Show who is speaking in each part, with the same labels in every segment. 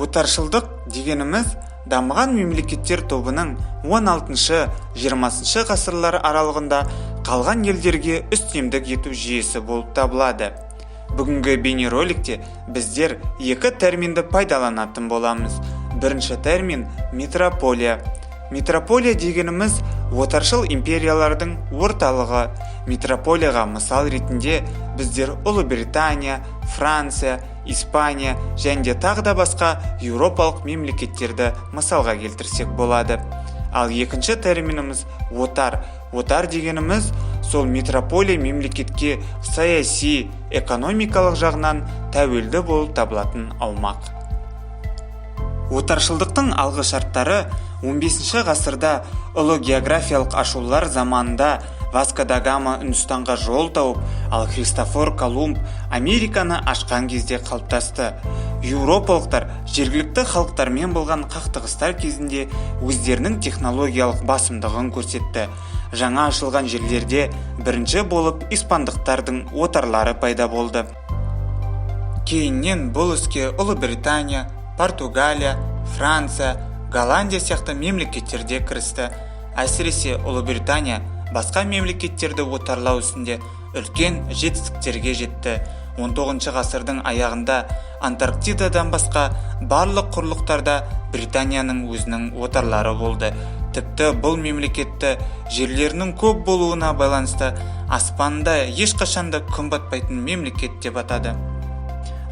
Speaker 1: Отаршылдық дегеніміз дамыған мемлекеттер тобының 16-20 ғасырлар аралығында қалған елдерге үстемдік ету жүйесі болып табылады. Бүгінгі бейнероликте біздер екі терминді пайдаланатын боламыз. Бірінші термин метрополия. Метрополия дегеніміз отаршыл империялардың орталығы. Метрополияға мысал ретінде біздер Ұлыбритания, Франция, Испания және тағы да басқа еуропалық мемлекеттерді мысалға келтірсек болады. Ал екінші терминіміз отар. Отар дегеніміз сол метрополия мемлекетке саяси, экономикалық жағынан тәуелді болып табылатын аумақ. Отаршылдықтың алғы шарттары 15 ғасырда ұлы географиялық ашулар заманында Васко да Гама Үндістанға жол тауып, ал Христофор Колумб Американы ашқан кезде қалыптасты. Еуропалықтар жергілікті халықтармен болған қақтығыстар кезінде өздерінің технологиялық басымдығын көрсетті. Жаңа ашылған жерлерде бірінші болып испандықтардың отарлары пайда болды. Кейіннен бұл іске Ұлыбритания, Португалия, Франция, Голландия сияқты мемлекеттерде кірісті. Әсіресе Ұлыбритания басқа мемлекеттерді отарлау ісінде үлкен жетістіктерге жетті. 19 ғасырдың аяғында Антарктидадан басқа барлық құрлықтарда Британияның өзінің отарлары болды. Тіпті бұл мемлекетті жерлерінің көп болуына байланысты аспанда ешқашанда күн батпайтын мемлекет деп атады.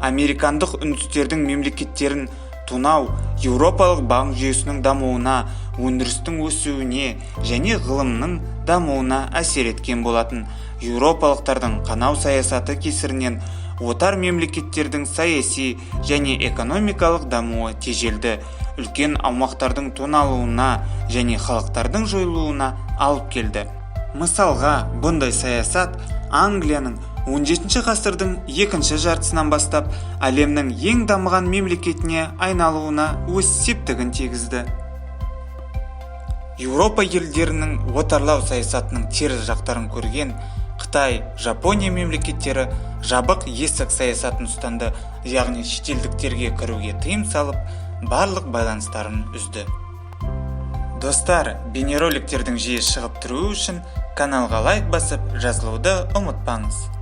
Speaker 1: Американдық үндістердің мемлекеттерін тонау еуропалық банк жүйесінің дамуына, өндірістің өсуіне және ғылымның дамуына әсер еткен болатын. Еуропалықтардың қанау саясаты кесірінен отар мемлекеттердің саяси және экономикалық дамуы тежелді. Үлкен аумақтардың тоналуына және халықтардың жойылуына алып келді. Мысалға, бұндай саясат Англияның 17 ғасырдың екінші жартысынан бастап әлемнің ең дамыған мемлекетіне айналуына өз септігін тигізді. Еуропа елдерінің отарлау саясатының теріс жақтарын көрген Қытай, Жапония мемлекеттері жабық есік саясатын ұстанды, яғни шетелдіктерге кіруге тыйым салып, барлық байланыстарын үзді. Достар, бейнероликтердің жиі шығып тұруы үшін каналға лайк басып, жазылуды ұмытпаңыз.